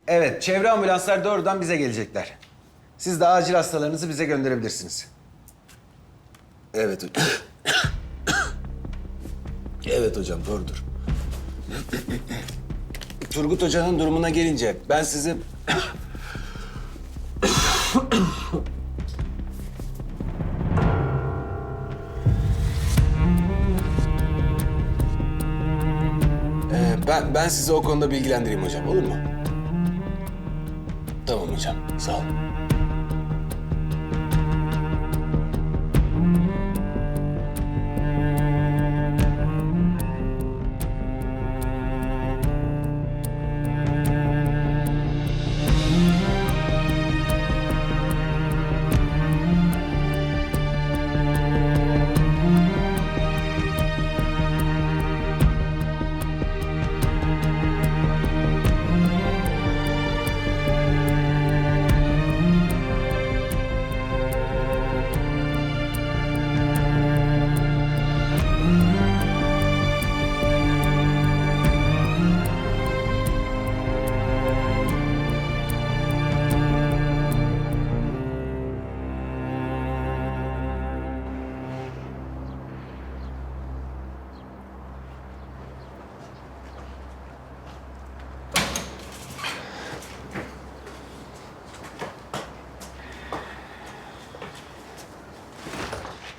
Evet, çevre ambulanslar doğrudan bize gelecekler. Siz de acil hastalarınızı bize gönderebilirsiniz. Evet hocam. Evet hocam, doğrudur. Turgut Hoca'nın durumuna gelince ben sizi... ben sizi o konuda bilgilendireyim hocam, olur mu? Tamam hocam, sağ olun.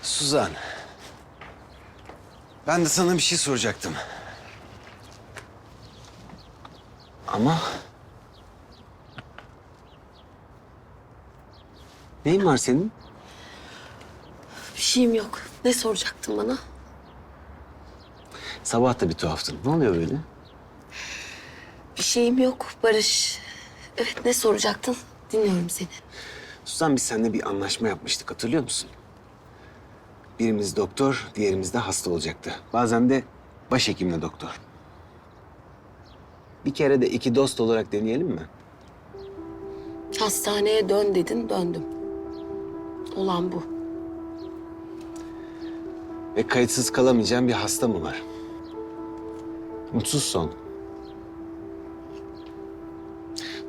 Suzan. Ben de sana bir şey soracaktım. Ama... Neyin var senin? Bir şeyim yok. Ne soracaktın bana? Sabah da bir tuhaftın. Ne oluyor böyle? Bir şeyim yok Barış. Evet, ne soracaktın? Dinliyorum seni. Suzan, biz seninle bir anlaşma yapmıştık, hatırlıyor musun? Birimiz doktor, diğerimiz de hasta olacaktı. Bazen de başhekimle doktor. Bir kere de iki dost olarak deneyelim mi? Hastaneye dön dedin, döndüm. Olan bu. Ve kayıtsız kalamayacağım bir hasta mı var? Mutsuz son.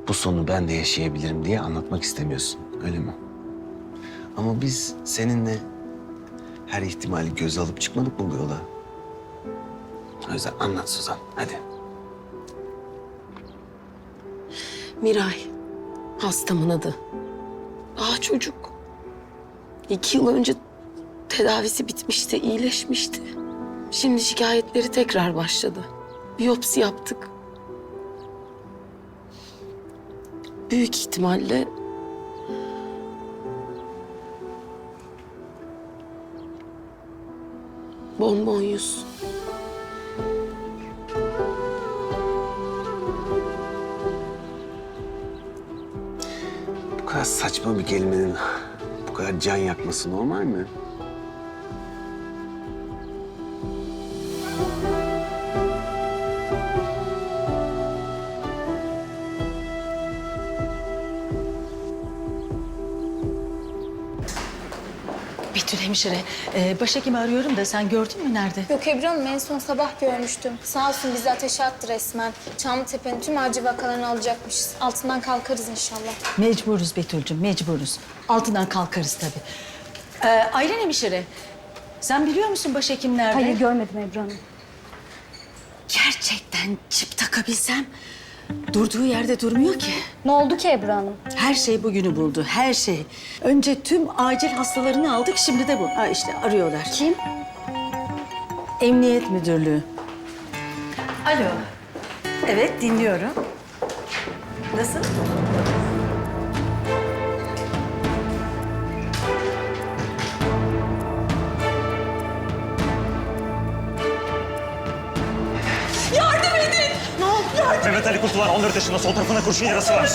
Bu sonu ben de yaşayabilirim diye anlatmak istemiyorsun, öyle mi? Ama biz seninle her ihtimali göze alıp çıkmadık mı bu yola? O yüzden anlat Suzan, hadi. Miray. Hastamın adı. Daha çocuk. 2 yıl önce tedavisi bitmişti, iyileşmişti. Şimdi şikayetleri tekrar başladı. Biyopsi yaptık. Büyük ihtimalle bonbonyuz. Bu kadar saçma bir kelimenin bu kadar can yakması normal mi? Betül hemşire, başhekimi arıyorum da sen gördün mü nerede? Yok Ebru Hanım, en son sabah görmüştüm. Sağ olsun bizi ateşe attı resmen. Çamlıtepe'nin tüm acil vakalarını alacakmışız. Altından kalkarız inşallah. Mecburuz Betül'cüğüm, mecburuz. Altından kalkarız tabii. Aylen hemşire, sen biliyor musun başhekim nerede? Hayır, görmedim Ebru Hanım. Gerçekten çip takabilsem durduğu yerde durmuyor ki. Ne oldu ki Ebru Hanım? Her şey bugünü buldu, her şey. Önce tüm acil hastalarını aldık, şimdi de bu. Ha işte arıyorlar. Kim? Emniyet Müdürlüğü. Alo. Evet, dinliyorum. Nasıl? Mehmet Ali Kurtulan 14 yaşında, sol tarafında kurşun yarası var.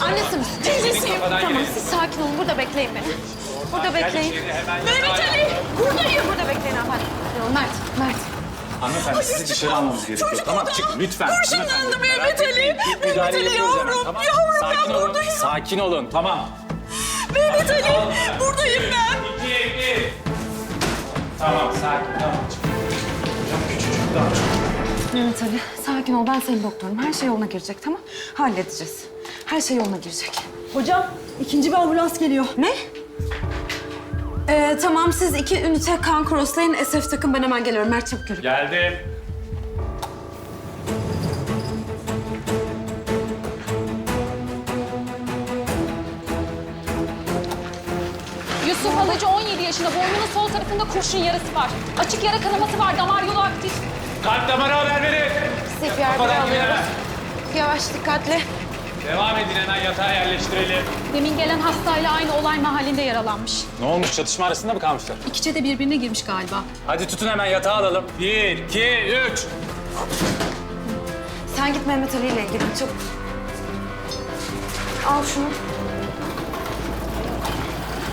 Annesi misin? Teyzesiyim. Tamam, siz sakin olun. Burada bekleyin beni. Burada bekleyin. Mehmet Ali! Buradayım. Burada bekleyin hanımefendi. Mert. Hanımefendi sizi dışarı almamız gerekiyor. Tamam çık lütfen. Kurşunlandı Mehmet Ali. Mehmet Ali yavrum. Tamam. Yavrum Sakin ben olun. buradayım. Sakin olun. Tamam. Mehmet Ali buradayım ben. 2, 1. Tamam sakin. Tamam çık. Hocam küçücük daha çok. Mehmet Ali, sakin ol. Ben senin doktorun. Her şey yoluna girecek, tamam? Halledeceğiz. Her şey yoluna girecek. Hocam ikinci bir ambulans geliyor. Ne? Tamam, siz 2 ünite kan crosslayın. SF takın, ben hemen geliyorum. Mert çabuk yürü. Geldim. Yusuf Alıcı 17 yaşında. Boynunun sol tarafında kurşun yarası var. Açık yara kanaması var. Damar yolu aktif. Kalp damara haber verin. CPR Kafadan alıyoruz. hemen. Yavaş, dikkatli. Devam edin, hemen yatağa yerleştirelim. Demin gelen hastayla aynı olay mahallinde yaralanmış. Ne olmuş? Çatışma arasında mı kalmışlar? İki çete birbirine girmiş galiba. Hadi tutun, hemen yatağa alalım. 1, 2, 3. Sen git Mehmet Ali ile ilgilen, çabuk. Al şunu.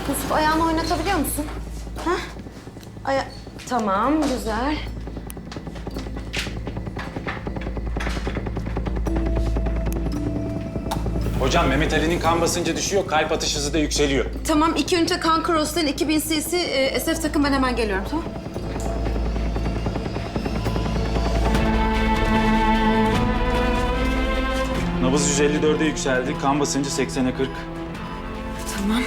Yusuf, ayağını oynatabiliyor musun? Ha? Tamam, güzel. Hocam Mehmet Ali'nin kan basıncı düşüyor, kalp atış hızı da yükseliyor. Tamam, 2 ünite kan crosslayın, 2000 cc SF takın, ben hemen geliyorum, tamam? Nabız 154'e yükseldi, kan basıncı 80'e 40. Tamam.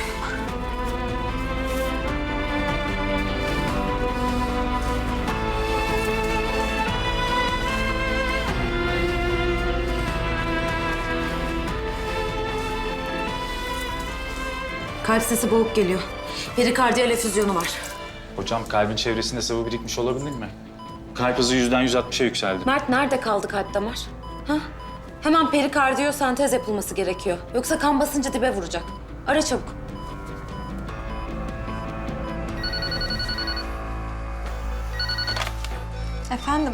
Kalp sesi boğuk geliyor. Perikardiyal efüzyonu var. Hocam kalbin çevresinde sıvı birikmiş olabilir mi? Kalp hızı 100'den 160'a yükseldi. Mert, nerede kaldı kalp damar? Ha? Hemen perikardiyosentez yapılması gerekiyor. Yoksa kan basıncı dibe vuracak. Ara çabuk. Efendim?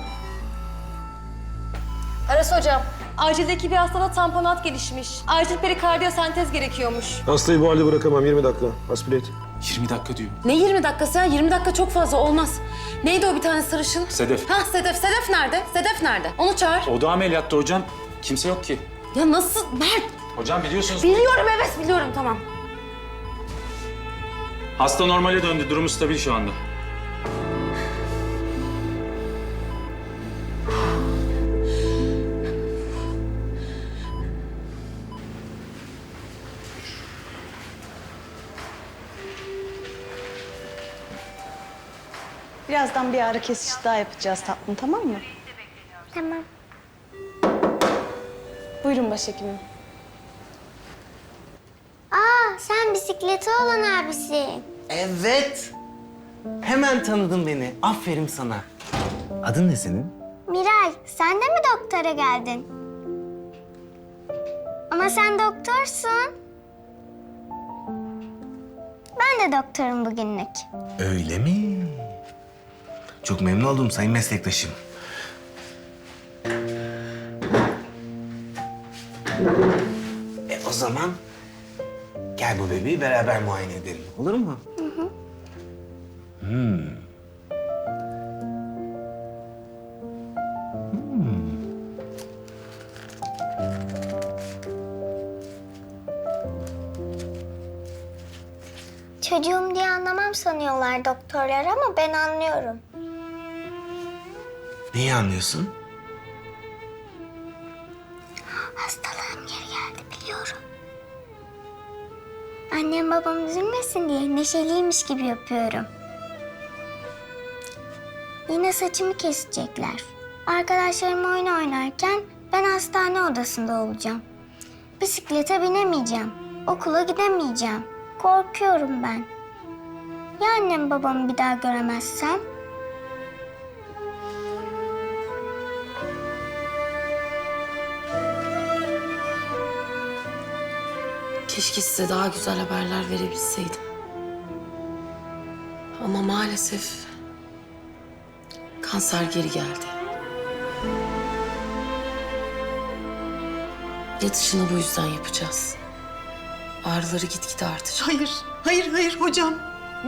Aras hocam, acildeki bir hastada tamponat gelişmiş. Acil perikardiyosentez gerekiyormuş. Hastayı bu halde bırakamam. 20 dakika. Aspiret. 20 dakika diyor. Ne 20 dakikası ya? 20 dakika çok fazla olmaz. Neydi o bir tane sarışın? Sedef. Ha, Sedef. Sedef nerede? Sedef nerede? Onu çağır. O da ameliyatta hocam. Kimse yok ki. Ya nasıl? Mert! Hocam biliyorsunuz Biliyorum, evet biliyorum, tamam. hasta normale döndü. Durumu stabil şu anda. Birazdan bir ağrı kesici daha yapacağız tatlım, tamam mı? Tamam. Buyurun başhekimim. Aa, sen bisikleti olan abisin. Evet. Hemen tanıdın beni. Aferin sana. Adın ne senin? Miray, sen de mi doktora geldin? Ama sen doktorsun. Ben de doktorum bugünlük. Öyle mi? Çok memnun oldum sayın meslektaşım. O zaman gel bu bebeği beraber muayene edelim. Olur mu? Çocuğum diye anlamam sanıyorlar doktorlar ama ben anlıyorum. Neyi anlıyorsun? Hastalığım geri geldi biliyorum. Annem babam üzülmesin diye neşeliymiş gibi yapıyorum. Yine saçımı kesecekler. Arkadaşlarım oyun oynarken ben hastane odasında olacağım. Bisiklete binemeyeceğim. Okula gidemeyeceğim. Korkuyorum ben. Ya annem babamı bir daha göremezsem? Keşke size daha güzel haberler verebilseydim. Ama maalesef kanser geri geldi. Yatışını bu yüzden yapacağız. Ağrıları gitgide artacak. Hayır hocam.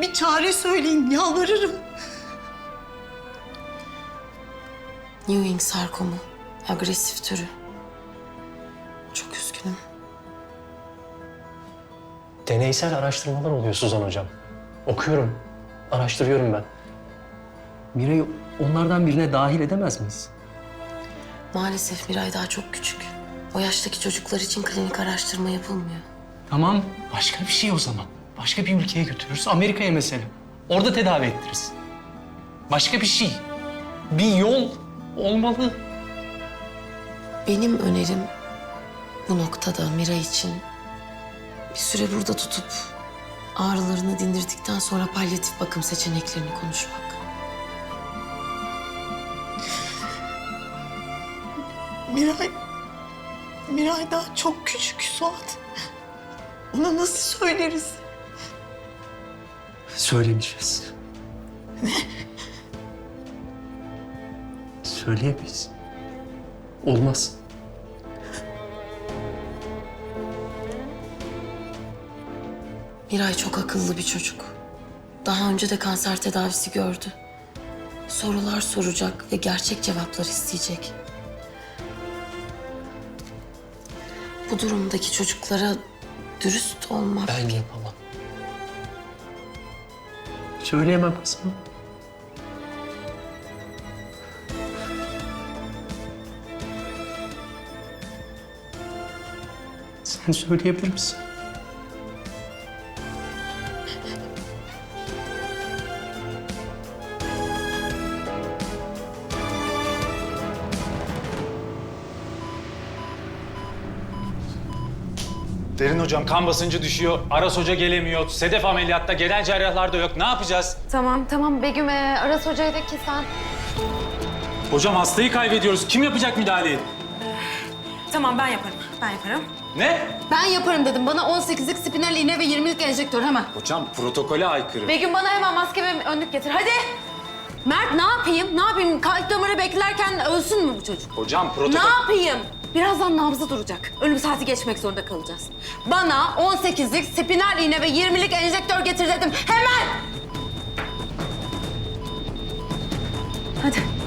Bir çare söyleyin, yalvarırım. Ewing sarkomu, agresif türü. Çok üzgünüm. Deneysel araştırmalar oluyor Suzan Hocam. Okuyorum, araştırıyorum ben. Miray'ı onlardan birine dahil edemez miyiz? Maalesef Miray daha çok küçük. O yaştaki çocuklar için klinik araştırma yapılmıyor. Tamam, başka bir şey o zaman. Başka bir ülkeye götürürüz. Amerika'ya mesela. Orada tedavi ettiririz. Başka bir şey. Bir yol olmalı. Benim önerim bu noktada Miray için bir süre burada tutup ağrılarını dindirdikten sonra palyatif bakım seçeneklerini konuşmak. Miray daha çok küçük Suat. Ona nasıl söyleriz? Söylemeyeceğiz. Ne? Söyleyemeyiz. Olmaz. Miray çok akıllı bir çocuk. Daha önce de kanser tedavisi gördü. Sorular soracak ve gerçek cevaplar isteyecek. Bu durumdaki çocuklara dürüst olmak... Ben yapamam. Söyleyemem kızım. Sen söyleyebilir misin? Derin hocam kan basıncı düşüyor. Aras hoca gelemiyor. Sedef ameliyatta, genel cerrahlarda yok. Ne yapacağız? Tamam Begüm, Aras Hoca'yı da ki sen. Hocam hastayı kaybediyoruz. Kim yapacak müdahaleyi? Tamam ben yaparım. Ne? Ben yaparım dedim. Bana 18'lik spinal iğne ve 20'lik enjektör hemen. Hocam protokole aykırı. Begüm bana hemen maske ve önlük getir. Hadi. Mert ne yapayım? Ne yapayım? Kalp damarı beklerken ölsün mü bu çocuk? Hocam Ne protokol... yapayım? Birazdan nabzı duracak. Ölüm saati geçmek zorunda kalacağız. Bana 18'lik spinal iğne ve 20'lik enjektör getir dedim. Hemen! Hadi.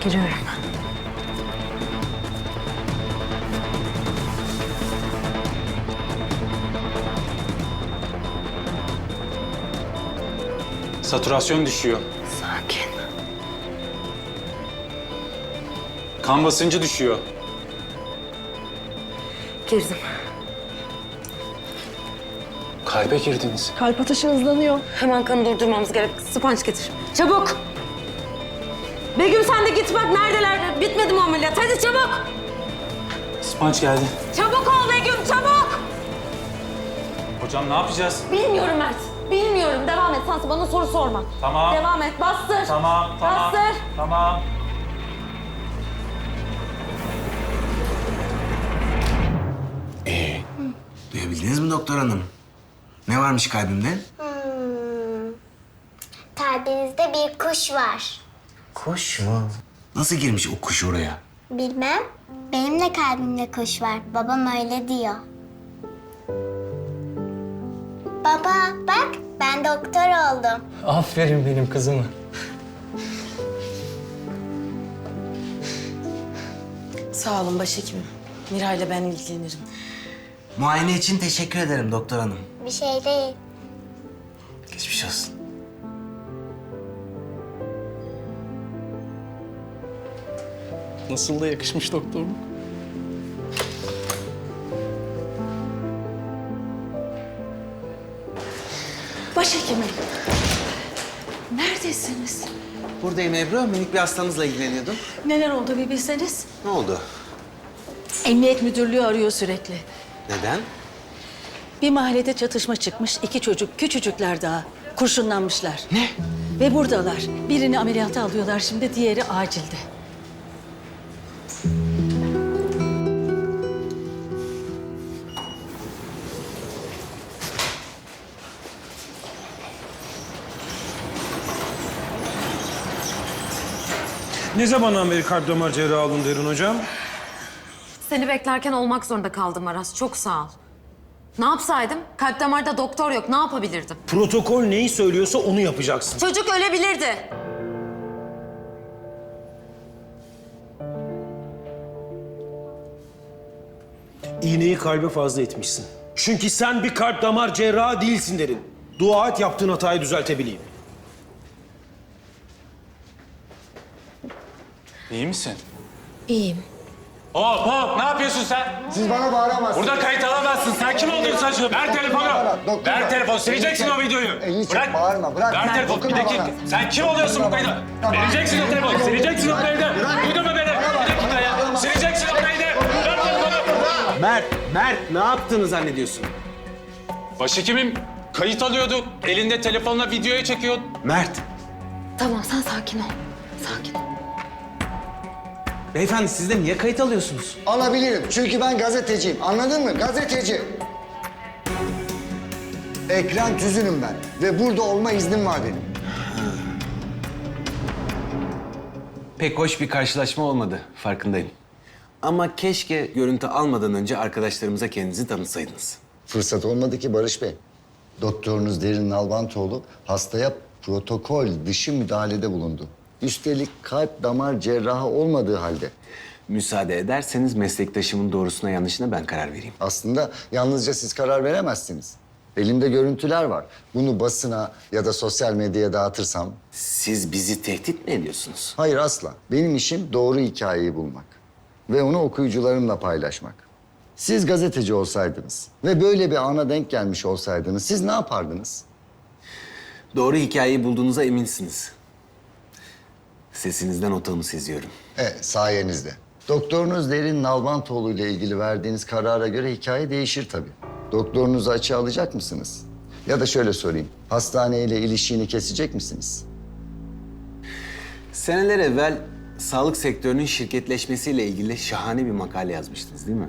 Giriyorum. Saturasyon düşüyor. Sakin. Kan basıncı düşüyor. Girdim. Kalbe girdiniz. Kalp atışı hızlanıyor. Hemen kanı durdurmamız gerek. Sponç getir. Çabuk. Begüm sen de git bak neredeler? Bitmedi mi ameliyat? Hadi çabuk. Sponç geldi. Çabuk ol Begüm çabuk. Hocam ne yapacağız? Bilmiyorum Mert. Bilmiyorum. Devam et. Sen bana soru sorma. Tamam. Devam et. Bastır. Tamam. Bastır. Tamam. Duyabildiniz mi doktor hanım? Ne varmış kalbimde? Kalbinizde bir kuş var. Kuş mu? Nasıl girmiş o kuş oraya? Bilmem. Benim de kalbimde kuş var. Babam öyle diyor. Baba bak ben doktor oldum. Aferin benim kızıma. Sağ olun başhekimim. Miray'la ben ilgilenirim. Muayene için teşekkür ederim doktor hanım. Bir şey değil. Geçmiş olsun. Nasıl da yakışmış doktorluk. Başhekimim. Neredesiniz? Buradayım Ebru. Minik bir hastamızla ilgileniyordum. Neler oldu bir bilseniz. Ne oldu? Emniyet müdürlüğü arıyor sürekli. Neden? Bir mahallede çatışma çıkmış. 2 çocuk, küçücükler daha. Kurşunlanmışlar. Ne? Ve buradalar. Birini ameliyata alıyorlar şimdi, diğeri acilde. Ne zamandan beri kalp damar cerrahı alın Derin hocam? Seni beklerken olmak zorunda kaldım Aras. Çok sağ ol. Ne yapsaydım? Kalp damarda doktor yok. Ne yapabilirdim? Protokol neyi söylüyorsa onu yapacaksın. Çocuk ölebilirdi. İğneyi kalbe fazla etmişsin. Çünkü sen bir kalp damar cerrahı değilsin derin. Dua et yaptığın hatayı düzeltebileyim. İyi misin? İyiyim. Hop hop, ne yapıyorsun sen? Siz bana bağıramazsınız. Burada kayıt alamazsın. Sen kim olduğunu sanıyorsun? Ver telefonu. Doktor, Ver telefonu. Sileceksin elini o videoyu. elini çek, Bırak. bağırma, bırak. Ver telefonu. Bir Dokunma dakika. bana. Sen kim oluyorsun bu kaydı? Tamam. Vereceksin o telefonu. Sileceksin o kaydı. Duydun mu beni? Bir dakika ya. Sileceksin o kaydı. Ver telefonu. Mert ne yaptığını zannediyorsun? Başhekimim kayıt alıyordu. Elinde telefonla videoya çekiyor. Mert, Tamam sen sakin ol. Sakin ol. beyefendi siz de niye kayıt alıyorsunuz? Alabilirim çünkü ben gazeteciyim. Anladın mı? Gazeteci. Ekrem Tüzün'üm ben. Ve burada olma iznim var benim. Pek hoş bir karşılaşma olmadı, farkındayım. Ama keşke görüntü almadan önce arkadaşlarımıza kendinizi tanıtsaydınız. Fırsat olmadı ki Barış Bey. Doktorunuz Derin Nalbantoğlu hastaya protokol dışı müdahalede bulundu. Üstelik kalp damar cerrahı olmadığı halde. Müsaade ederseniz meslektaşımın doğrusuna yanlışına ben karar vereyim. Aslında yalnızca siz karar veremezsiniz. Elimde görüntüler var. Bunu basına ya da sosyal medyaya dağıtırsam... Siz bizi tehdit mi ediyorsunuz? Hayır asla. Benim işim doğru hikayeyi bulmak. Ve onu okuyucularımla paylaşmak. Siz gazeteci olsaydınız ve böyle bir ana denk gelmiş olsaydınız siz ne yapardınız? Doğru hikayeyi bulduğunuza eminsiniz. Sesinizden o tanımı seziyorum. Evet, sayenizde. Doktorunuz Derin Nalbantoğlu ile ilgili verdiğiniz karara göre hikaye değişir tabii. Doktorunuzu açığa alacak mısınız? Ya da şöyle sorayım, hastaneyle ilişiğini kesecek misiniz? Seneler evvel sağlık sektörünün şirketleşmesiyle ilgili şahane bir makale yazmıştınız değil mi?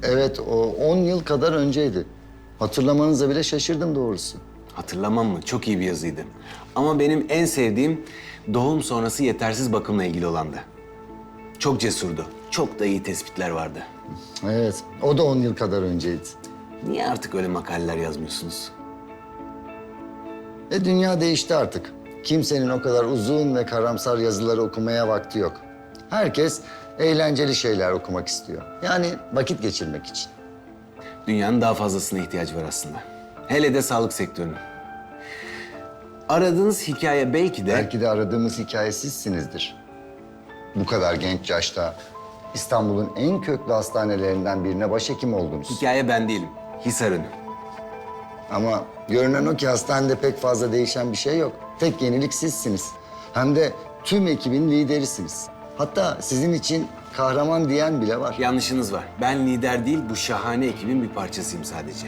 Evet, o 10 yıl kadar önceydi. Hatırlamanıza bile şaşırdım doğrusu. Hatırlamam mı? Çok iyi bir yazıydı. Ama benim en sevdiğim doğum sonrası yetersiz bakımla ilgili olandı. Çok cesurdu. Çok da iyi tespitler vardı. Evet, o da 10 yıl kadar önceydi. Niye artık öyle makaleler yazmıyorsunuz? Dünya değişti artık. Kimsenin o kadar uzun ve karamsar yazıları okumaya vakti yok. Herkes eğlenceli şeyler okumak istiyor. Yani vakit geçirmek için. Dünyanın daha fazlasına ihtiyacı var aslında. Hele de sağlık sektörünün. Aradığınız hikaye belki de... Belki de aradığımız hikaye sizsinizdir. Bu kadar genç yaşta İstanbul'un en köklü hastanelerinden birine başhekim oldunuz. Hikaye ben değilim. Hisar'ın. Ama görünen o ki hastanede pek fazla değişen bir şey yok. Tek yenilik sizsiniz. Hem de tüm ekibin liderisiniz. Hatta sizin için kahraman diyen bile var. Yanlışınız var. Ben lider değil, bu şahane ekibin bir parçasıyım sadece.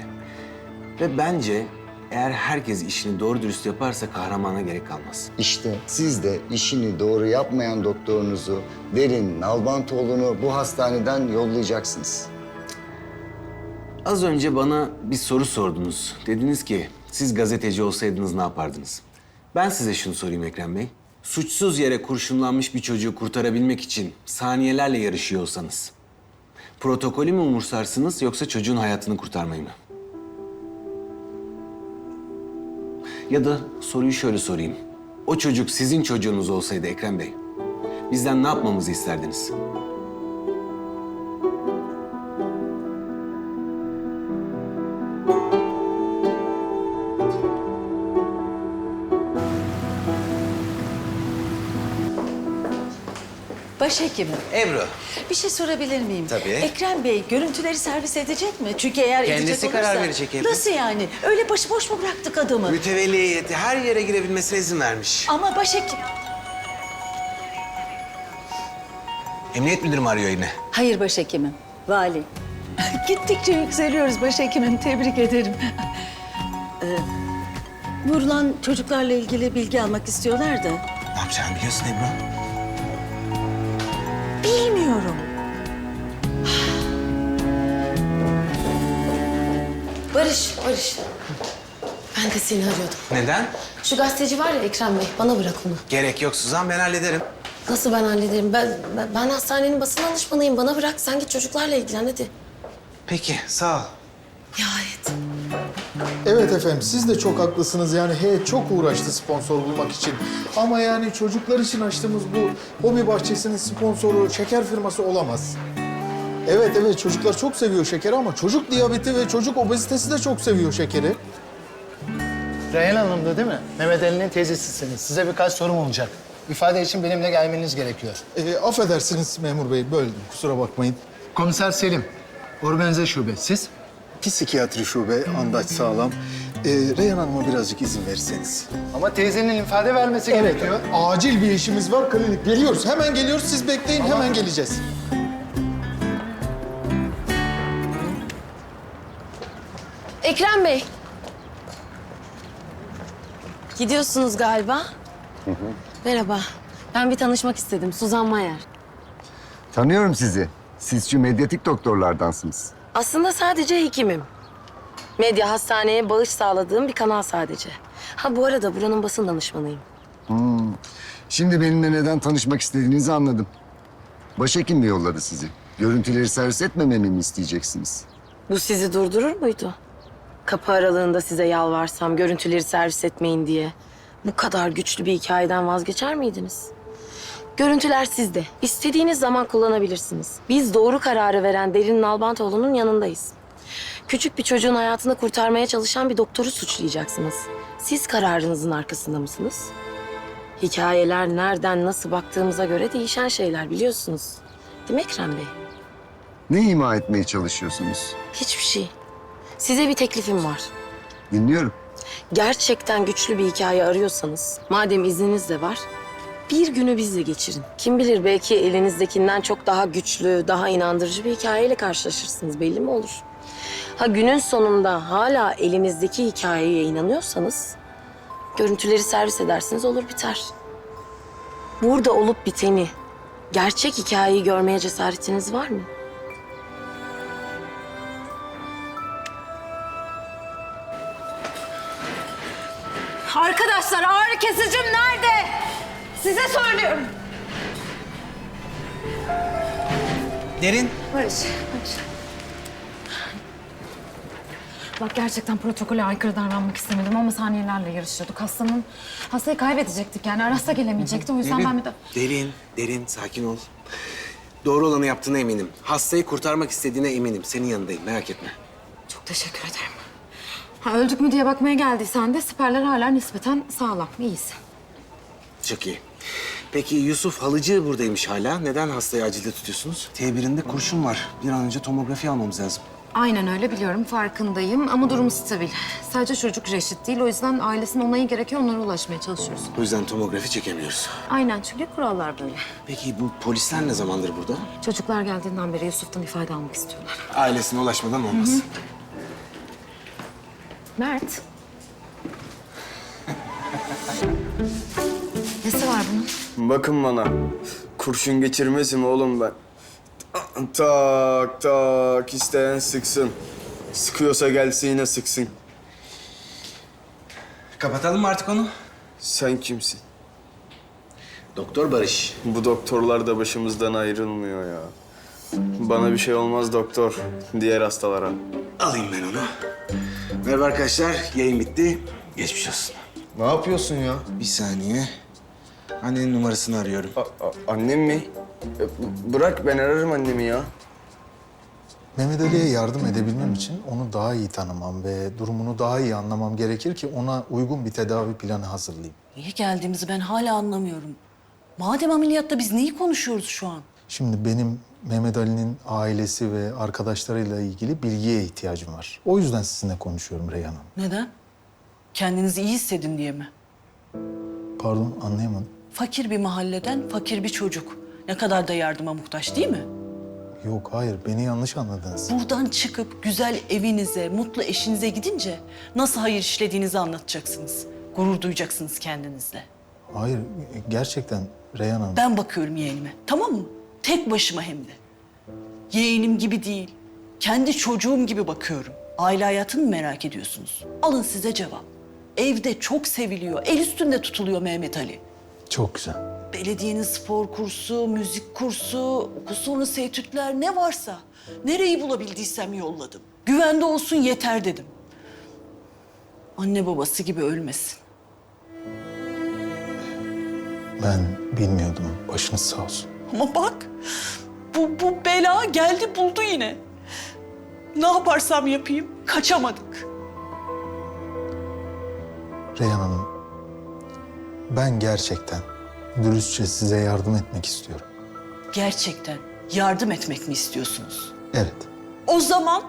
Ve bence eğer herkes işini doğru dürüst yaparsa kahramana gerek kalmaz. İşte siz de işini doğru yapmayan doktorunuzu, Derin Nalbantoğlu'nu bu hastaneden yollayacaksınız. Az önce bana bir soru sordunuz. Dediniz ki siz gazeteci olsaydınız ne yapardınız? Ben size şunu sorayım Ekrem Bey. Suçsuz yere kurşunlanmış bir çocuğu kurtarabilmek için saniyelerle yarışıyor olsanız... protokolü mü umursarsınız yoksa çocuğun hayatını kurtarmayı mı? Ya da soruyu şöyle sorayım. O çocuk sizin çocuğunuz olsaydı Ekrem Bey, bizden ne yapmamızı isterdiniz? Başhekimim, Ebru. bir şey sorabilir miyim? Tabii. Ekrem Bey görüntüleri servis edecek mi? Çünkü eğer Kendisi edecek olursa... karar verecek Ebru. Nasıl yani? Öyle başıboş mu bıraktık adamı? Mütevelli heyeti her yere girebilmesine izin vermiş. Ama başhekim... Emniyet müdürüm arıyor yine. Hayır başhekimim, vali. Gittikçe yükseliyoruz başhekimim, tebrik ederim. Vurulan çocuklarla ilgili bilgi almak istiyorlar da. Ne yapacağını biliyorsun Ebru. Bilmiyorum. Barış. Ben de seni arıyordum. Neden? Şu gazeteci var ya Ekrem Bey, bana bırak onu. Gerek yok Suzan, ben hallederim. Nasıl ben hallederim? Ben hastanenin basın danışmanıyım. Bana bırak, sen git çocuklarla ilgilen hadi. Peki, sağ ol. Nihayet. Evet efendim, siz de çok haklısınız. Yani heyet çok uğraştı sponsor bulmak için. Ama yani çocuklar için açtığımız bu hobi bahçesinin sponsoru şeker firması olamaz. Evet, çocuklar çok seviyor şekeri ama çocuk diyabeti ve çocuk obezitesi de çok seviyor şekeri. Reyhan Hanım da değil mi? Mehmet Ali'nin teyzesisiniz. Size birkaç sorum olacak. İfade için benimle gelmeniz gerekiyor. Affedersiniz memur bey, böldüm. Kusura bakmayın. Komiser Selim, organize şube. Siz? Psikiyatri şube, Andaç Sağlam. Reyhan Hanım'a birazcık izin verirseniz. Ama teyzenin ifade vermesi gerekiyor. Acil bir işimiz var, klinik. Geliyoruz, hemen geliyoruz. Siz bekleyin, hemen geleceğiz. Ekrem Bey. Gidiyorsunuz galiba. Merhaba. Ben bir tanışmak istedim. Suzan Mayer. Tanıyorum sizi. Siz şu medyatik doktorlardansınız. Aslında sadece hekimim. Medya hastaneye bağış sağladığım bir kanal sadece. Ha bu arada buranın basın danışmanıyım. Şimdi benimle neden tanışmak istediğinizi anladım. Başhekim mi yolladı sizi? Görüntüleri servis etmememi mi isteyeceksiniz? Bu sizi durdurur muydu? Kapı aralığında size yalvarsam görüntüleri servis etmeyin diye. Bu kadar güçlü bir hikayeden vazgeçer miydiniz? Görüntüler sizde. İstediğiniz zaman kullanabilirsiniz. Biz doğru kararı veren Derin Nalbantoğlu'nun yanındayız. Küçük bir çocuğun hayatını kurtarmaya çalışan bir doktoru suçlayacaksınız. Siz kararınızın arkasında mısınız? Hikayeler nereden nasıl baktığımıza göre değişen şeyler biliyorsunuz. Değil mi Ekrem Bey? Ne ima etmeye çalışıyorsunuz? Hiçbir şey. Size bir teklifim var. Dinliyorum. Gerçekten güçlü bir hikaye arıyorsanız, madem izniniz de var, bir günü bizle geçirin. Kim bilir belki elinizdekinden çok daha güçlü, daha inandırıcı bir hikayeyle karşılaşırsınız. Belli mi olur? Ha günün sonunda hala elinizdeki hikayeye inanıyorsanız, görüntüleri servis edersiniz, olur biter. Burada olup biteni, gerçek hikayeyi görmeye cesaretiniz var mı? Arkadaşlar ağrı kesicim nerede? Size söylüyorum. Derin. Barış. Bak gerçekten protokole aykırı davranmak istemedim ama saniyelerle yarışıyorduk. Hastayı kaybedecektik yani. Aras da gelemeyecekti. O yüzden ben bir de... Derin, sakin ol. Doğru olanı yaptığına eminim. Hastayı kurtarmak istediğine eminim. Senin yanındayım, merak etme. Çok teşekkür ederim. Ha, öldük mü diye bakmaya geldiysen de siperler hala nispeten sağlam. İyiyiz. Çok iyi. Peki Yusuf Halıcı buradaymış hala. Neden hastayı acilde tutuyorsunuz? T1'inde kurşun var. Bir an önce tomografi almamız lazım. Aynen öyle biliyorum. Farkındayım ama durumu stabil. Sadece çocuk reşit değil. O yüzden ailesinin onayı gerekiyor. Onlara ulaşmaya çalışıyoruz. O yüzden tomografi çekemiyoruz. Aynen çünkü kurallar böyle. Peki bu polisler ne zamandır burada? Çocuklar geldiğinden beri Yusuf'tan ifade almak istiyorlar. Ailesine ulaşmadan olmaz. Mert. Nesi var bunun? Bakın bana. Kurşun geçirmezim oğlum ben. Tak tak isteyen sıksın. Sıkıyorsa gelsin yine sıksın. Kapatalım mı artık onu? Sen kimsin? Doktor Barış. Bu doktorlar da başımızdan ayrılmıyor ya. Bana bir şey olmaz doktor. Diğer hastalara. Alayım ben onu. Merhaba arkadaşlar, yayın bitti. Geçmiş olsun. Ne yapıyorsun ya? Bir saniye. Annenin numarasını arıyorum. Annem mi? Bırak ben ararım annemi ya. Mehmet Ali'ye yardım edebilmem için onu daha iyi tanımam ve durumunu daha iyi anlamam gerekir ki ona uygun bir tedavi planı hazırlayayım. Niye geldiğimizi ben hala anlamıyorum. Madem ameliyatta biz neyi konuşuyoruz şu an? Şimdi benim Mehmet Ali'nin ailesi ve arkadaşlarıyla ilgili bilgiye ihtiyacım var. O yüzden sizinle konuşuyorum Reyhan Hanım. Neden? Kendinizi iyi hissedin diye mi? Pardon, anlayamadım. Fakir bir mahalleden fakir bir çocuk. Ne kadar da yardıma muhtaç değil mi? Yok, hayır. Beni yanlış anladınız. Buradan çıkıp güzel evinize, mutlu eşinize gidince nasıl hayır işlediğinizi anlatacaksınız. Gurur duyacaksınız kendinizle. Hayır, gerçekten Reyhan Hanım. Ben bakıyorum yeğenime, tamam mı? Tek başıma hem de. Yeğenim gibi değil, kendi çocuğum gibi bakıyorum. Aile hayatını mı merak ediyorsunuz? Alın size cevap. Evde çok seviliyor, el üstünde tutuluyor Mehmet Ali. Çok güzel. Belediyenin spor kursu, müzik kursu, okul sonrası etütler ne varsa... ...nereyi bulabildiysem yolladım. Güvende olsun yeter dedim. Anne babası gibi ölmesin. Ben bilmiyordum. Başınız sağ olsun. Ama bak, bu bela geldi buldu yine. Ne yaparsam yapayım kaçamadık. Reyhan Hanım, ben gerçekten dürüstçe size yardım etmek istiyorum. Gerçekten yardım etmek mi istiyorsunuz? Evet. O zaman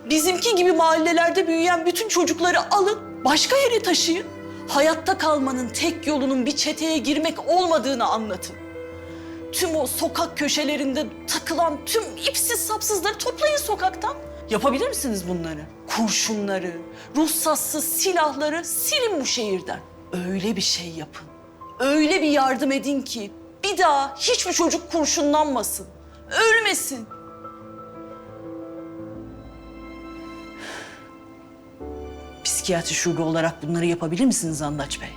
bizimki gibi mahallelerde büyüyen bütün çocukları alın, başka yere taşıyın. Hayatta kalmanın tek yolunun bir çeteye girmek olmadığını anlatın. Tüm o sokak köşelerinde takılan tüm ipsiz sapsızları toplayın sokaktan. Yapabilir misiniz bunları? Kurşunları, ruhsatsız silahları silin bu şehirden. Öyle bir şey yapın. Öyle bir yardım edin ki bir daha hiçbir çocuk kurşunlanmasın. Ölmesin. Psikiyatri şube olarak bunları yapabilir misiniz Andaç Bey?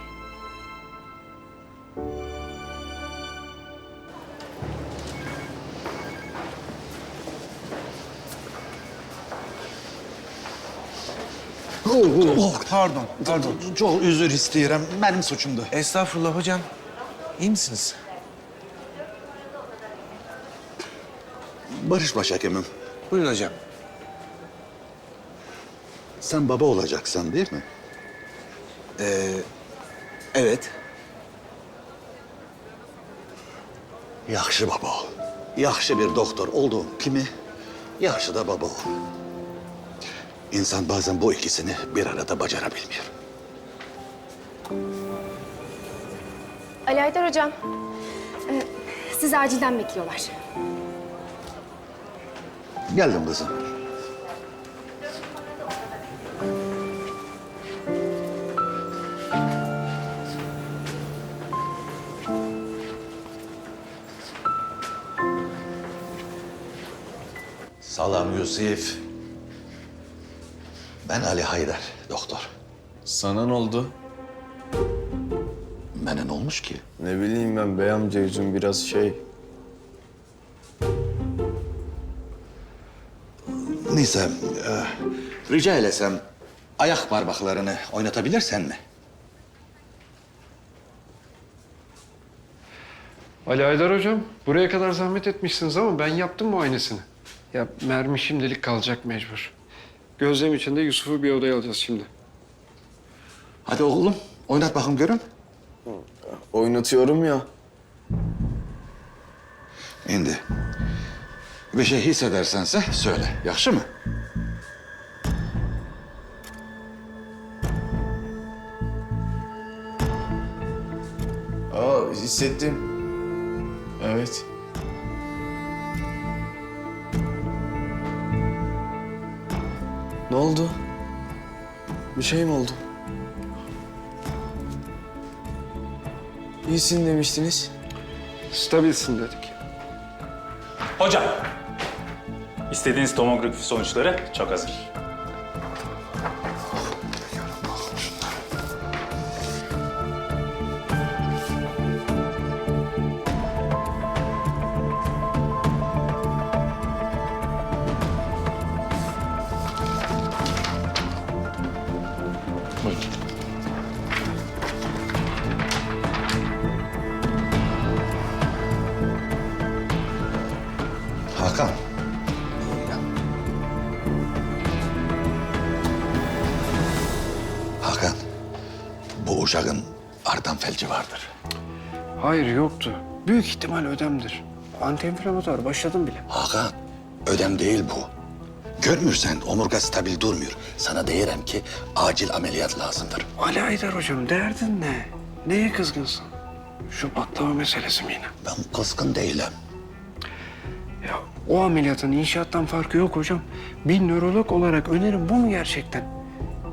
Pardon. Çok özür isterim. Benim suçumdu. Estağfurullah hocam. İyi misiniz? Barış başhekimim. Buyurun hocam. Sen baba olacaksın değil mi? Evet. Yaxşı baba ol. Yaxşı bir doktor olduğun kimi, yaxşı da baba ol. İnsan bazen bu ikisini bir arada bacarabilmiyor. Ali Aydar hocam, sizi acilden bekliyorlar. Geldim kızım. Salam Yusuf. Ben Ali Haydar, doktor. Sana ne oldu? Bana ne olmuş ki? Ne bileyim ben bey amca yüzüm biraz şey. Neyse, rica etsem ayak parmaklarını oynatabilirsen mi? Ali Aydar hocam, buraya kadar zahmet etmişsiniz ama ben yaptım muayenesini. Ya mermi şimdilik kalacak mecbur. Gözlem için de Yusuf'u bir odaya alacağız şimdi. Hadi oğlum, oynat bakayım görün. Oynatıyorum ya. Şimdi bir şey hissedersense söyle, yaxşı mı? Aa hissettim. Evet. Ne oldu? Bir şey mi oldu? İyisin demiştiniz. Stabilsin dedik. Hocam, istediğiniz tomografi sonuçları çok hazır. Hakan. Hakan, bu uşağın artan felci vardır. Hayır yoktu. Büyük ihtimal ödemdir. Antiinflamatuar başladım bile. Hakan, ödem değil bu. Görmürsen omurga stabil durmuyor. Sana deyirim ki acil ameliyat lazımdır. Ali Aydar hocam derdin ne? Neye kızgınsın? Şu baklava meselesi mi yine? Ben kızgın değilim. Ya o ameliyatın inşaattan farkı yok hocam. Bir nörolog olarak önerim bu mu gerçekten?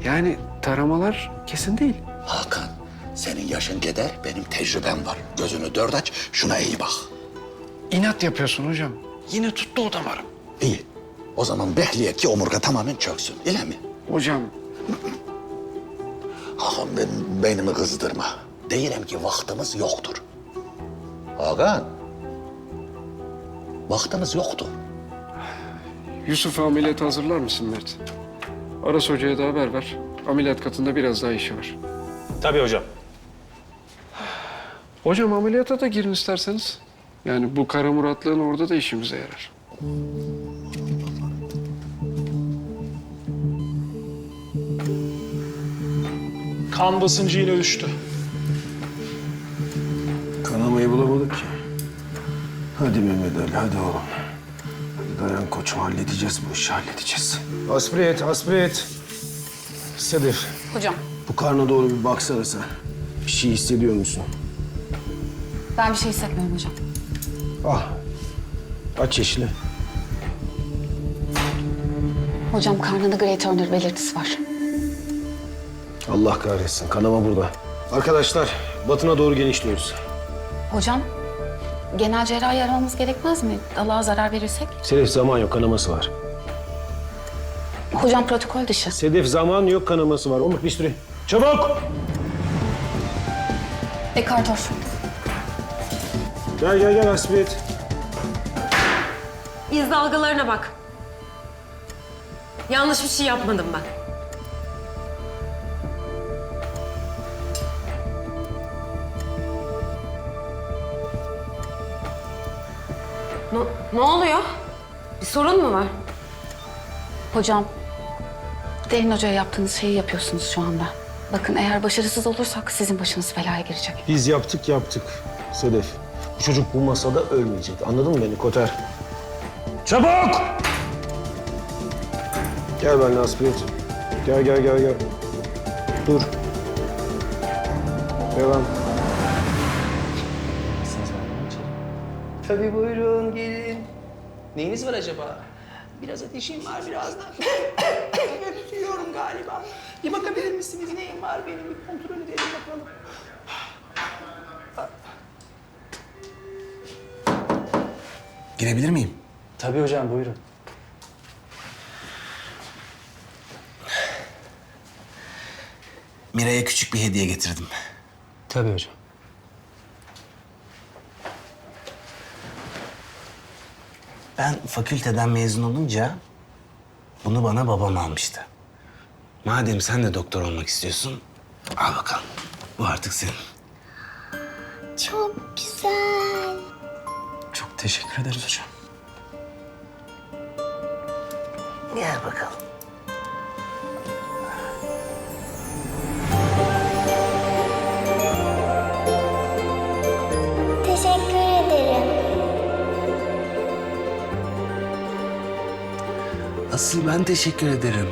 Yani taramalar kesin değil. Hakan, senin yaşın gider, benim tecrübem var. Gözünü dört aç, şuna iyi bak. İnat yapıyorsun hocam. Yine tuttu o damarım. İyi. O zaman bekleyek ki omurga tamamen çöksün, öyle mi? Hocam. Hakan, beynimi kızdırma. Deyirim ki vaktimiz yoktur. Hakan. Vaktimiz yoktur. Yusuf'u ameliyata hazırlar mısın Mert? Aras Hoca'ya da haber ver. Ameliyat katında biraz daha işi var. Tabii hocam. Hocam ameliyata da girin isterseniz. Yani bu kara muratlığın orada da işimize yarar. Kan basıncı yine düştü. Kanamayı bulamadık ki. Hadi Mehmet Ali, hadi oğlum. Hadi dayan koçum, halledeceğiz bu işi, halledeceğiz. Aspire et, aspire et. Sedef, Hocam bu karna doğru bir baksana sen. Bir şey hissediyor musun? ben bir şey hissetmiyorum hocam. Ah, aç yeşili. Hocam karnında Grey Turner belirtisi var. Allah kahretsin, kanama burada. Arkadaşlar, batına doğru genişliyoruz. Hocam genel cerrahi aramamız gerekmez mi? Dalağa zarar verirsek? Sedef zaman yok, kanaması var. Hocam protokol dışı. Sedef zaman yok, kanaması var. Umut bisturi. Çabuk! Ekartor. Gel gel gel, aspire et. İz dalgalarına bak. Yanlış bir şey yapmadım ben. Ne oluyor? Bir sorun mu var? Hocam Derin Hoca'ya yaptığınız şeyi yapıyorsunuz şu anda. Bakın eğer başarısız olursak sizin başınız belaya girecek. Biz yaptık Sedef. Bu çocuk bu masada ölmeyecek. Anladın mı beni Koter? Çabuk! Gel benimle aspire et. Gel gel gel gel. Dur. Devam. Tabii buyurun gelin. Neyiniz var acaba? Biraz ateşim var biraz da. Öksürüyorum galiba. Bir bakabilir misiniz neyim var benim? Bir kontrol edelim bakalım. Girebilir miyim? Tabii hocam buyurun. Miray'a küçük bir hediye getirdim. Tabii hocam. Ben fakülteden mezun olunca bunu bana babam almıştı. Madem sen de doktor olmak istiyorsun, al bakalım. Bu artık senin. Çok güzel. Çok teşekkür ederiz hocam. Gel bakalım. Teşekkür ederim. Asıl ben teşekkür ederim.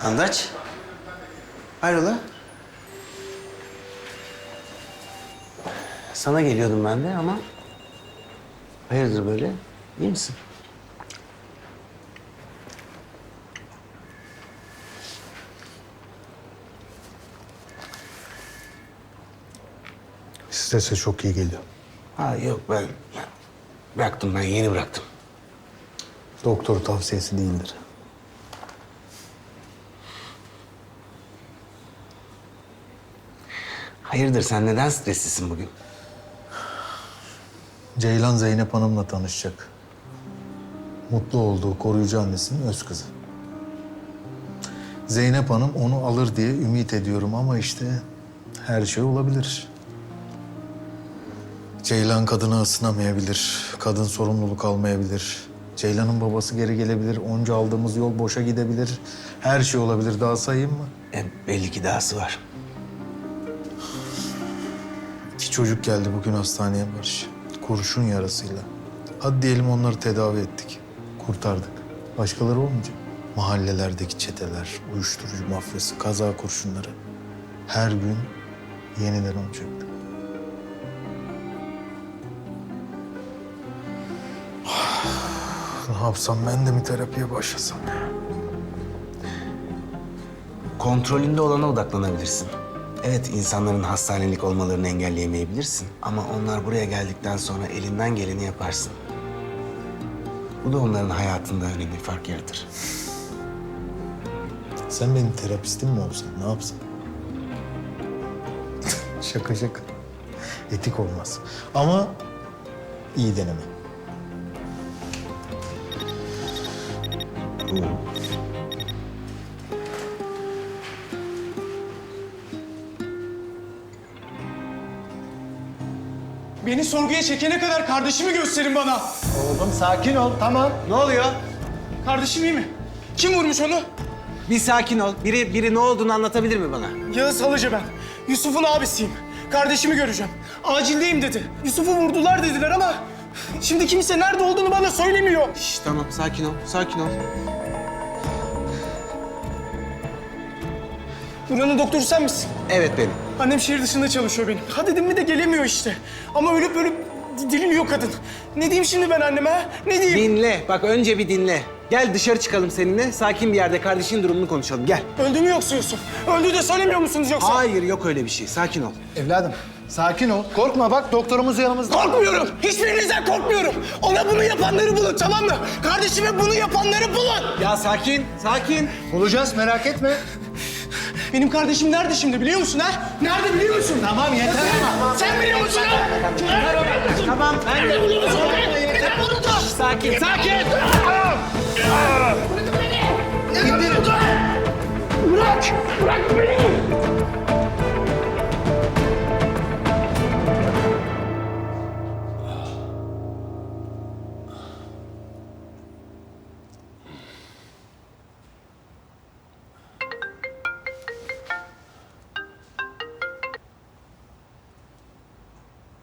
Andaç. Hayrola? Sana geliyordum ben de ama... Hayırdır böyle? İyi misin? Strese çok iyi geliyor. Ha yok ben... Bıraktım ben, yeni bıraktım. Doktor tavsiyesi değildir. Hayırdır sen neden streslisin bugün? Ceylan Zeynep Hanım'la tanışacak. Mutlu olduğu koruyucu annesinin öz kızı. Zeynep Hanım onu alır diye ümit ediyorum ama işte her şey olabilir. Ceylan kadına ısınamayabilir, kadın sorumluluk almayabilir. Ceylan'ın babası geri gelebilir, onca aldığımız yol boşa gidebilir. Her şey olabilir. Daha sayayım mı? Belli ki dahası var. 2 çocuk geldi bugün hastaneye Barış. Kurşun yarasıyla. Hadi diyelim onları tedavi ettik. Kurtardık. Başkaları olmayacak. Mahallelerdeki çeteler, uyuşturucu mafyası, kaza kurşunları. Her gün yeniden olacaktı. Ne yapsam ben de mi terapiye başlasam ya? kontrolünde olana odaklanabilirsin. Evet, insanların hastanelik olmalarını engelleyemeyebilirsin. Ama onlar buraya geldikten sonra elinden geleni yaparsın. Bu da onların hayatında önemli bir fark yaratır. Sen benim terapistim mi olsan, ne yapsan? Şaka şaka. Etik olmaz. Ama iyi deneme. Beni sorguya çekene kadar kardeşimi gösterin bana. Oğlum sakin ol, tamam. Ne oluyor? Kardeşim iyi mi? Kim vurmuş onu? Bir sakin ol. Biri ne olduğunu anlatabilir mi bana? Yağız Halıcı ben. Yusuf'un abisiyim. Kardeşimi göreceğim. Acildeyim dedi. Yusuf'u vurdular dediler ama... Şimdi kimse nerede olduğunu bana söylemiyor. Şş, tamam, sakin ol, sakin ol. Buranın doktoru sen misin? Evet, benim. Annem şehir dışında çalışıyor benim. Ha dedim mi de gelemiyor işte. Ama ölüp dirilmiyor kadın. Ne diyeyim şimdi ben anneme ha? Ne diyeyim? Dinle, bak önce bir dinle. Gel dışarı çıkalım seninle. Sakin bir yerde kardeşinin durumunu konuşalım. Gel. Öldü mü yoksa Yusuf? Öldü de söylemiyor musunuz yoksa? Hayır, yok öyle bir şey. Sakin ol. Evladım, sakin ol. Korkma bak, doktorumuz yanımızda. Korkmuyorum. Hiçbirinizden korkmuyorum. Ona bunu yapanları bulun, tamam mı? Kardeşime bunu yapanları bulun. Ya sakin, sakin. Bulacağız, merak etme. Benim kardeşim nerede şimdi biliyor musun ha? Nerede biliyor musun? Tamam, yeter ama. Sen biliyor musun ha? Nerede biliyor musun? Tamam, ben de biliyor musun? Neden vuruldu? Sakin, sakin. Neden vuruldu? Bırak! Bırak beni!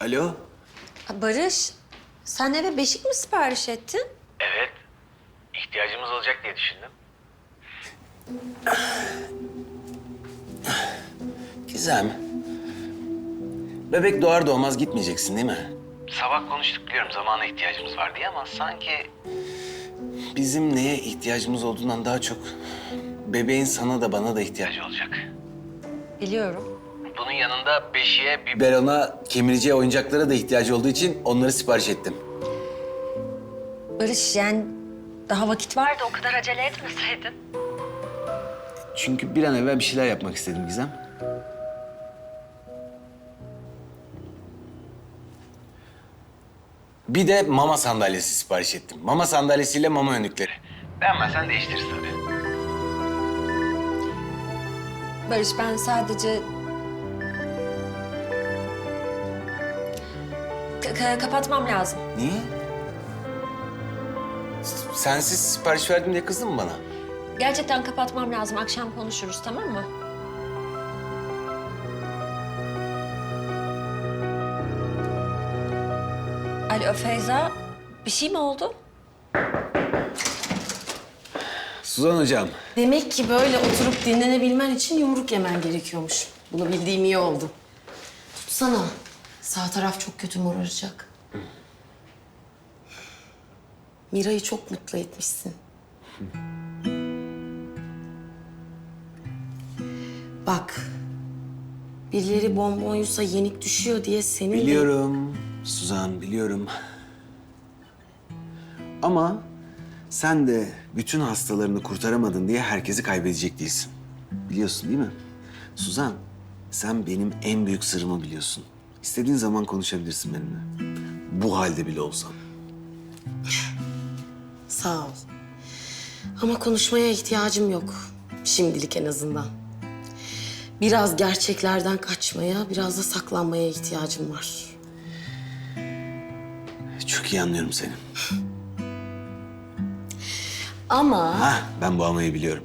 Alo. Barış, sen eve beşik mi sipariş ettin? Evet. İhtiyacımız olacak diye düşündüm. Gizem. Bebek doğar doğmaz gitmeyeceksin değil mi? Sabah konuştuk, biliyorum zamana ihtiyacımız var diye ama sanki... Bizim neye ihtiyacımız olduğundan daha çok bebeğin sana da bana da ihtiyacı olacak. Biliyorum. Bunun yanında beşiğe, biberona, kemiriciye, oyuncaklara da ihtiyacı olduğu için onları sipariş ettim. Barış, yani daha vakit vardı, o kadar acele etmeseydin. Çünkü bir an evvel bir şeyler yapmak istedim Gizem. Bir de mama sandalyesi sipariş ettim. Mama sandalyesiyle mama önlükleri. Beğenmezsen değiştiririz tabii. Barış, ben sadece... kapatmam lazım. Niye? Sensiz sipariş verdim diye kızdın mı bana? Gerçekten kapatmam lazım. Akşam konuşuruz, tamam mı? Alo Feyza, bir şey mi oldu? Suzan hocam. Demek ki böyle oturup dinlenebilmen için yumruk yemen gerekiyormuş. Bunu bildiğim iyi oldu. Tutsana. Sağ taraf çok kötü moraracak. Mira'yı çok mutlu etmişsin. Bak, birileri bonbon yusa yenik düşüyor diye senin... Biliyorum Suzan, biliyorum. Ama sen de bütün hastalarını kurtaramadın diye herkesi kaybedecek değilsin. Biliyorsun değil mi? Suzan, sen benim en büyük sırrımı biliyorsun. İstediğin zaman konuşabilirsin benimle. Bu halde bile olsam. Sağ ol. Ama konuşmaya ihtiyacım yok. Şimdilik en azından. Biraz gerçeklerden kaçmaya, biraz da saklanmaya ihtiyacım var. Çok iyi anlıyorum seni. Ama Ben bu amayı biliyorum.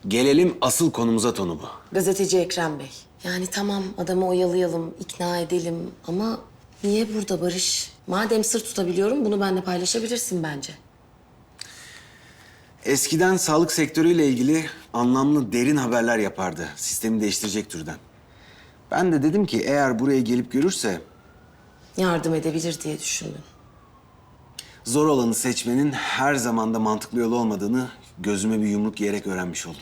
Gelelim asıl konumuza Tonu bu. gazeteci Ekrem Bey. Yani tamam adamı oyalayalım, ikna edelim ama niye burada Barış? Madem sır tutabiliyorum bunu benimle paylaşabilirsin bence. Eskiden sağlık sektörüyle ilgili anlamlı, derin haberler yapardı. Sistemi değiştirecek türden. Ben de dedim ki eğer buraya gelip görürse... Yardım edebilir diye düşündüm. Zor olanı seçmenin her zaman da mantıklı yol olmadığını gözüme bir yumruk yiyerek öğrenmiş oldum.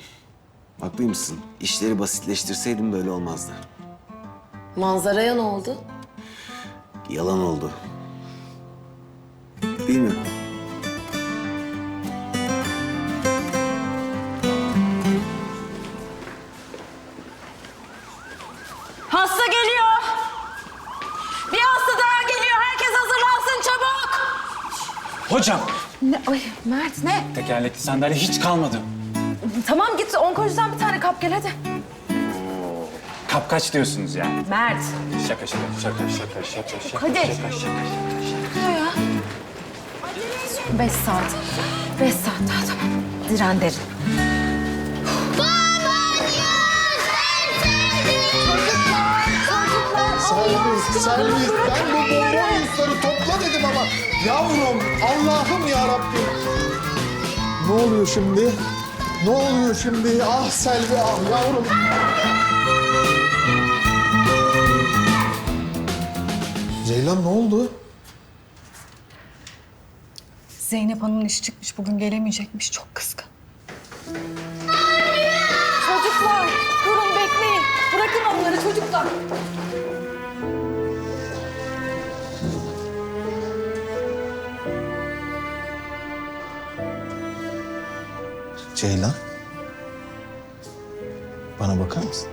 Haklıymışsın. İşleri basitleştirseydim böyle olmazdı. Manzaraya ne oldu? Yalan oldu. Değil mi? Hasta geliyor. Bir hasta daha geliyor. Herkes hazırlansın çabuk. Hocam, Ne? Ay Mert ne? tekerlekli sandalye hiç kalmadı. Tamam git onkolojiden bir tane kap gel hadi. Kapkaç diyorsunuz yani. Mert. Şaka. Hadi. Ya. 5 saat. 5 saat daha tamam. Diren derin. Selvi, ben bu bonbon topla dedim ama yavrum, Allah'ım ya Rabbim. Ne oluyor şimdi? Ne oluyor şimdi? Ah Selvi, ah yavrum. Ceylan ne oldu? Zeynep Hanım'ın işi çıkmış. Bugün gelemeyecekmiş. Çok kızgın. Çocuklar durun bekleyin. Bırakın onları çocuklar. Ceylan. Bana bakar mısın?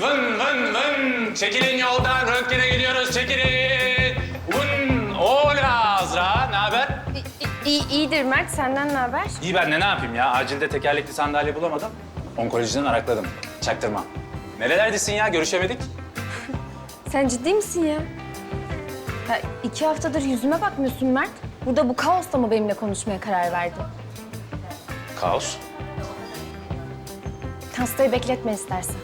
Vın. Çekilin yoldan, röntgene gidiyoruz, çekilin. Ola Azra, ne haber? İyidir Mert, senden ne haber? İyi ben de ne yapayım ya? Acilde tekerlekli sandalye bulamadım. Onkolojiden arakladım. Çaktırma. Nerelerdesin ya? Görüşemedik. Sen ciddi misin ya? Ya 2 haftadır yüzüme bakmıyorsun Mert. Burada bu kaosta mı benimle konuşmaya karar verdin? Kaos. Hastayı bekletme istersen.